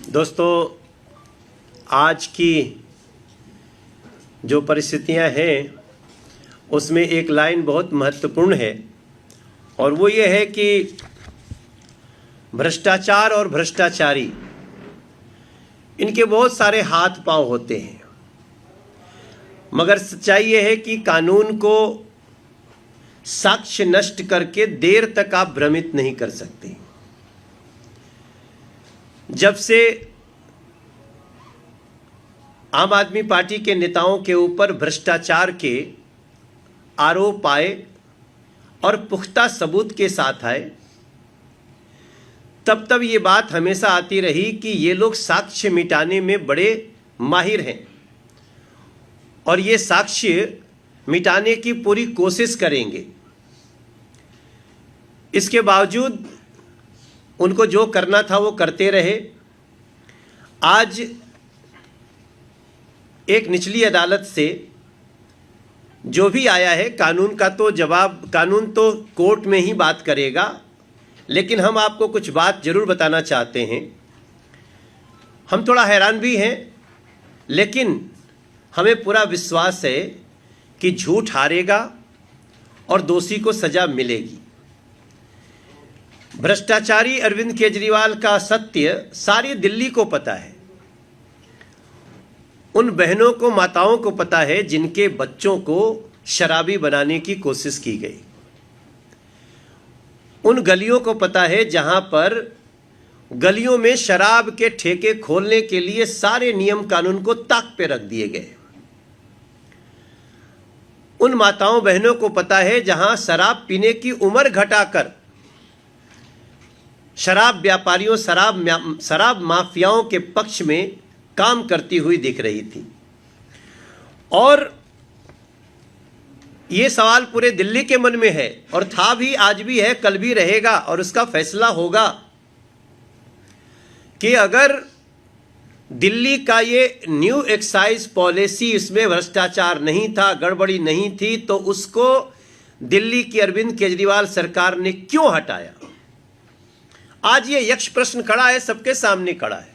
दोस्तों, आज की जो परिस्थितियां हैं उसमें एक लाइन बहुत महत्वपूर्ण है और वो ये है कि भ्रष्टाचार और भ्रष्टाचारी इनके बहुत सारे हाथ पांव होते हैं, मगर सच्चाई ये है कि कानून को साक्ष्य नष्ट करके देर तक आप भ्रमित नहीं कर सकते। जब से आम आदमी पार्टी के नेताओं के ऊपर भ्रष्टाचार के आरोप आए और पुख्ता सबूत के साथ आए, तब ये बात हमेशा आती रही कि ये लोग साक्ष्य मिटाने में बड़े माहिर हैं और ये साक्ष्य मिटाने की पूरी कोशिश करेंगे। इसके बावजूद उनको जो करना था वो करते रहे। आज एक निचली अदालत से जो भी आया है, कानून का तो जवाब, कानून तो कोर्ट में ही बात करेगा, लेकिन हम आपको कुछ बात जरूर बताना चाहते हैं। हम थोड़ा हैरान भी हैं, लेकिन हमें पूरा विश्वास है कि झूठ हारेगा और दोषी को सजा मिलेगी। भ्रष्टाचारी अरविंद केजरीवाल का सत्य सारी दिल्ली को पता है। उन बहनों को, माताओं को पता है जिनके बच्चों को शराबी बनाने की कोशिश की गई। उन गलियों को पता है जहां पर गलियों में शराब के ठेके खोलने के लिए सारे नियम कानून को ताक पे रख दिए गए। उन माताओं बहनों को पता है जहां शराब पीने की उम्र घटाकर शराब व्यापारियों, शराब माफियाओं के पक्ष में काम करती हुई दिख रही थी। और ये सवाल पूरे दिल्ली के मन में है और था भी, आज भी है, कल भी रहेगा और उसका फैसला होगा कि अगर दिल्ली का ये न्यू एक्साइज पॉलिसी, इसमें भ्रष्टाचार नहीं था, गड़बड़ी नहीं थी, तो उसको दिल्ली की अरविंद केजरीवाल सरकार ने क्यों हटाया। आज ये यक्ष प्रश्न खड़ा है, सबके सामने खड़ा है।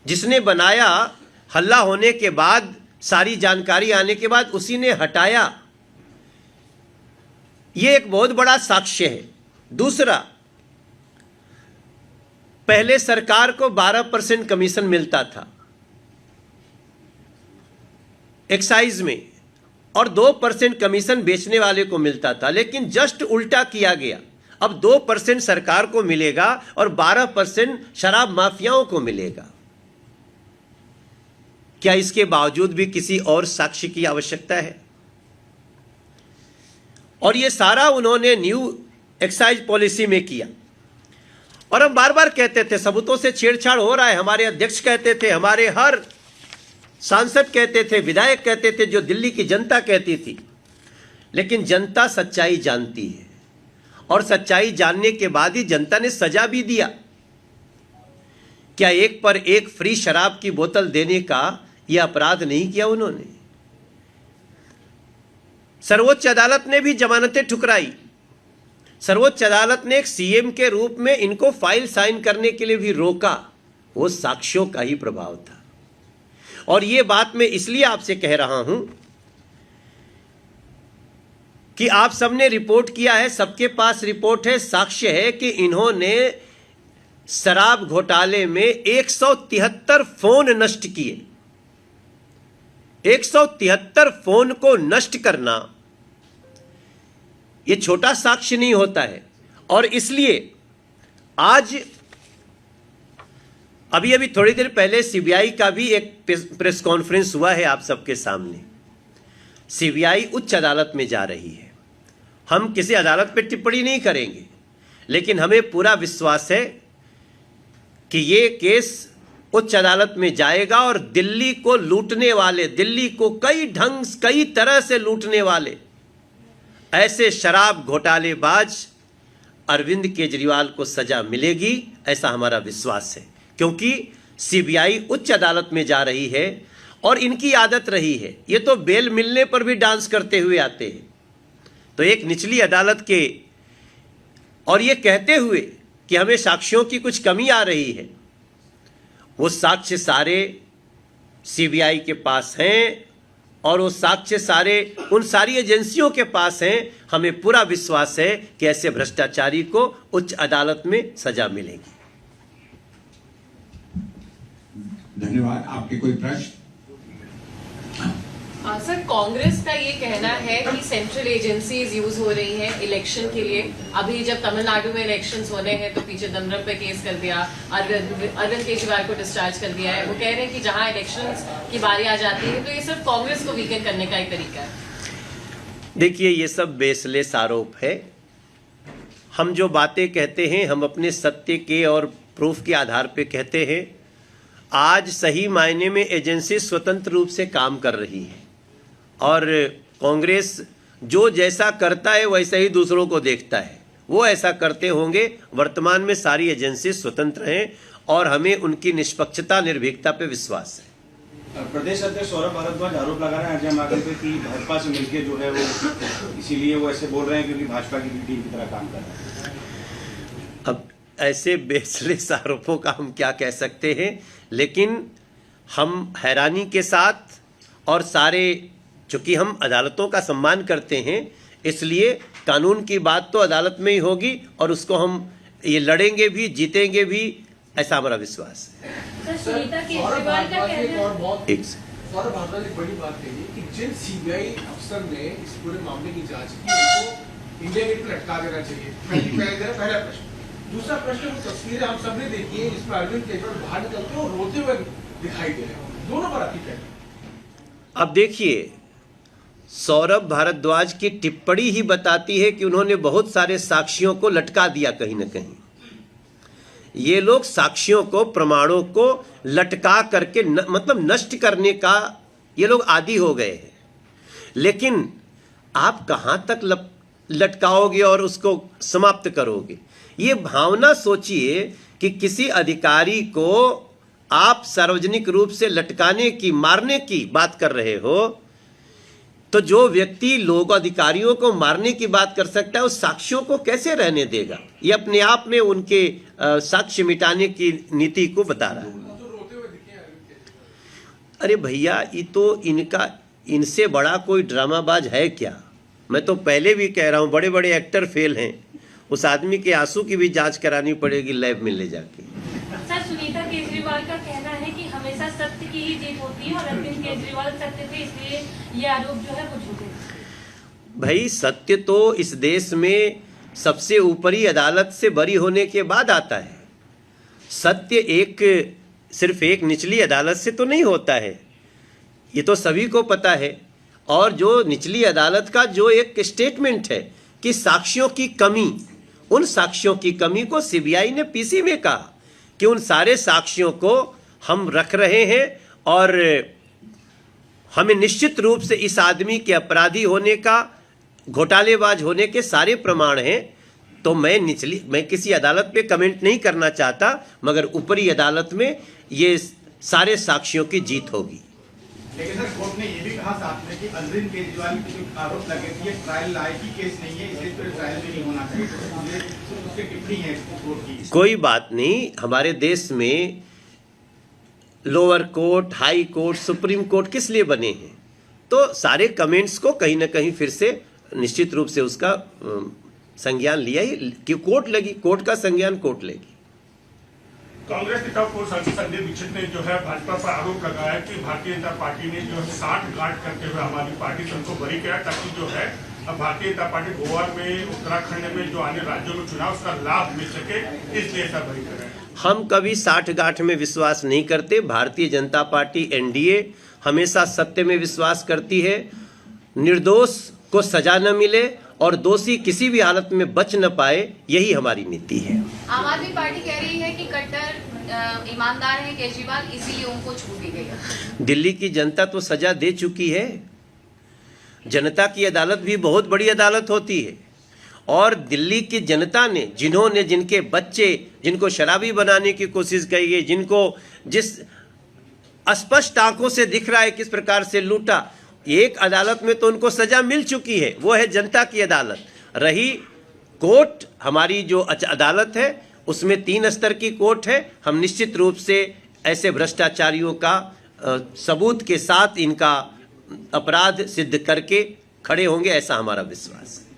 जिसने बनाया, हल्ला होने के बाद, सारी जानकारी आने के बाद उसी ने हटाया, ये एक बहुत बड़ा साक्ष्य है। दूसरा, पहले सरकार को 12% कमीशन मिलता था एक्साइज में और 2% कमीशन बेचने वाले को मिलता था, लेकिन जस्ट उल्टा किया गया। अब 2% सरकार को मिलेगा और 12% शराब माफियाओं को मिलेगा। क्या इसके बावजूद भी किसी और साक्ष्य की आवश्यकता है? और ये सारा उन्होंने न्यू एक्साइज पॉलिसी में किया। और हम बार बार कहते थे सबूतों से छेड़छाड़ हो रहा है। हमारे अध्यक्ष कहते थे, हमारे हर सांसद कहते थे, विधायक कहते थे, जो दिल्ली की जनता कहती थी। लेकिन जनता सच्चाई जानती है और सच्चाई जानने के बाद ही जनता ने सजा भी दिया। क्या एक पर एक फ्री शराब की बोतल देने का यह अपराध नहीं किया उन्होंने? सर्वोच्च अदालत ने भी जमानतें ठुकराई। सर्वोच्च अदालत ने एक सीएम के रूप में इनको फाइल साइन करने के लिए भी रोका। वो साक्ष्यों का ही प्रभाव था। और ये बात मैं इसलिए आपसे कह रहा हूं कि आप सबने रिपोर्ट किया है, सबके पास रिपोर्ट है, साक्ष्य है कि इन्होंने शराब घोटाले में 173 फोन नष्ट किए। 173 फोन को नष्ट करना यह छोटा साक्ष्य नहीं होता है। और इसलिए आज अभी थोड़ी देर पहले सीबीआई का भी एक प्रेस कॉन्फ्रेंस हुआ है आप सबके सामने। सीबीआई उच्च अदालत में जा रही है। हम किसी अदालत पर टिप्पणी नहीं करेंगे, लेकिन हमें पूरा विश्वास है कि ये केस उच्च अदालत में जाएगा और दिल्ली को लूटने वाले, दिल्ली को कई तरह से लूटने वाले ऐसे शराब घोटालेबाज अरविंद केजरीवाल को सजा मिलेगी, ऐसा हमारा विश्वास है। क्योंकि सीबीआई उच्च अदालत में जा रही है और इनकी आदत रही है, ये तो बेल मिलने पर भी डांस करते हुए आते हैं। तो एक निचली अदालत के और ये कहते हुए कि हमें साक्ष्यों की कुछ कमी आ रही है, वो साक्ष्य सारे सीबीआई के पास हैं और वो साक्ष्य सारे उन सारी एजेंसियों के पास हैं। हमें पूरा विश्वास है कि ऐसे भ्रष्टाचारी को उच्च अदालत में सजा मिलेगी। धन्यवाद। आपके कोई प्रश्न? सर, कांग्रेस का ये कहना है कि सेंट्रल एजेंसीज यूज हो रही हैं इलेक्शन के लिए। अभी जब तमिलनाडु में इलेक्शंस होने हैं तो पीछे दमदम पे केस कर दिया, अरविंद केजरीवाल को डिस्चार्ज कर दिया है। वो कह रहे हैं कि जहां इलेक्शंस की बारी आ जाती है तो ये सिर्फ कांग्रेस को वीकन करने का एक तरीका है। देखिए, ये सब बेसलेस आरोप है। हम जो बातें कहते हैं हम अपने सत्य के और प्रूफ के आधार पे कहते हैं। आज सही मायने में एजेंसी स्वतंत्र रूप से काम कर रही है और कांग्रेस जो जैसा करता है वैसा ही दूसरों को देखता है। वो ऐसा करते होंगे। वर्तमान में सारी एजेंसी स्वतंत्र हैं और हमें उनकी निष्पक्षता निर्भीकता पे विश्वास है। प्रदेश अध्यक्ष सौरभ भारद्वाज आरोप लगा रहे हैं अजय माकन पे कि भाजपा से मिलकर जो है वो इसीलिए वो ऐसे बोल रहे हैं क्योंकि भाजपा की टीम की तरह काम कर रहे हैं। अब ऐसे बेसलेस आरोपों का हम क्या कह सकते हैं, लेकिन हम हैरानी के साथ और सारे, चूंकि हम अदालतों का सम्मान करते हैं इसलिए कानून की बात तो अदालत में ही होगी और उसको हम ये लड़ेंगे भी, जीतेंगे भी, ऐसा हमारा विश्वास है। सौरभ भारद्वाज एक एक बड़ी बात कही कि जिन सीबीआई अफसर ने इस पूरे मामले की जांच की उनको इंडिया गेट पर लटका देना चाहिए। पहला प्रश्न। दूसरा प्रश्न, वो तस्वीरें हम सबने देखी है जिसमें अरविंद केजरीवाल बाहर निकलते और रोते हुए दिखाई दे रहे हैं, दोनों पर आपकी क्या? अब देखिए, सौरभ भारद्वाज की टिप्पणी ही बताती है कि उन्होंने बहुत सारे साक्ष्यों को लटका दिया कहीं ना कहीं। ये लोग साक्ष्यों को, प्रमाणों को लटका करके मतलब नष्ट करने का ये लोग आदी हो गए हैं। लेकिन आप कहां तक लटकाओगे और उसको समाप्त करोगे? ये भावना सोचिए कि किसी अधिकारी को आप सार्वजनिक रूप से लटकाने की, मारने की बात कर रहे हो, तो जो व्यक्ति लोग अधिकारियों को मारने की बात कर सकता है उस साक्ष्यों को कैसे रहने देगा? ये अपने आप में उनके साक्ष्य मिटाने की नीति को बता रहा है। अरे भैया, ये तो इनसे बड़ा कोई ड्रामाबाज है क्या? मैं तो पहले भी कह रहा हूं, बड़े बड़े एक्टर फेल हैं। उस आदमी के आंसू की भी जांच करानी पड़ेगी लैब में ले जाके। सर, सुनीता केजरीवाल का कहना है कि हमेशा सत्य की ही जीत होती है और अरविंद केजरीवाल सत्य थे इसलिए ये आरोप जो है वो झूठे। भाई, सत्य तो इस देश में सबसे ऊपरी अदालत से बरी होने के बाद आता है। सत्य सिर्फ एक निचली अदालत से तो नहीं होता है, ये तो सभी को पता है। और जो निचली अदालत का जो एक स्टेटमेंट है कि साक्ष्यों की कमी, उन साक्ष्यों की कमी को सीबीआई ने पीसी में कहा कि उन सारे साक्ष्यों को हम रख रहे हैं और हमें निश्चित रूप से इस आदमी के अपराधी होने का, घोटालेबाज होने के सारे प्रमाण हैं। तो मैं किसी अदालत पे कमेंट नहीं करना चाहता, मगर ऊपरी अदालत में ये सारे साक्ष्यों की जीत होगी। लेकिन सर, कोर्ट ने ये भी कहा साथ में कि अरविंद केजरीवाल के जो आरोप लगे थे ट्रायल लायक ही केस नहीं है, इसलिए फिर ट्रायल भी नहीं होना चाहिए। तो उसकी टिप्पणी है कोर्ट की। कोई बात नहीं, हमारे देश में lower court, high court, supreme court किस लिए बने हैं? तो सारे कमेंट्स को कहीं ना कहीं फिर से निश्चित रूप से उसका संज्ञान लिया ही कि कोर्ट का संज्ञान कोर्ट लेगी। कांग्रेस नेता पूर्व सांसद संजय दीक्षित ने जो है भाजपा पर आरोप लगाया कि भारतीय जनता पार्टी ने जो है 60 गांठ करते हुए आम आदमी पार्टी से उनको बरी किया ताकि जो है अब भारतीय जनता पार्टी गोवा में, उत्तराखंड में जो अन्य राज्यों में चुनाव उसका लाभ मिल सके, इसलिए ऐसा बरी कर रहे हैं। हम कभी 60 गांठ में विश्वास नहीं करते। भारतीय जनता पार्टी एनडीए हमेशा सत्य में विश्वास करती है, निर्दोष को सजा न मिले और दोषी किसी भी हालत में बच न पाए, यही हमारी नीति है। आम आदमी पार्टी कह रही है कि कट्टर ईमानदार है केजरीवाल, इसीलिए उनको छूट दी गई है। दिल्ली की जनता तो सजा दे चुकी है। जनता की अदालत भी बहुत बड़ी अदालत होती है और दिल्ली की जनता ने, जिनके बच्चे, जिनको शराबी बनाने की कोशिश की गई, जिनको जिस स्पष्ट आंखों से दिख रहा है किस प्रकार से लूटा, एक अदालत में तो उनको सजा मिल चुकी है, वो है जनता की अदालत। रही कोर्ट, हमारी जो अदालत है, उसमें 3 स्तर की कोर्ट है। हम निश्चित रूप से ऐसे भ्रष्टाचारियों का सबूत के साथ इनका अपराध सिद्ध करके खड़े होंगे, ऐसा हमारा विश्वास है।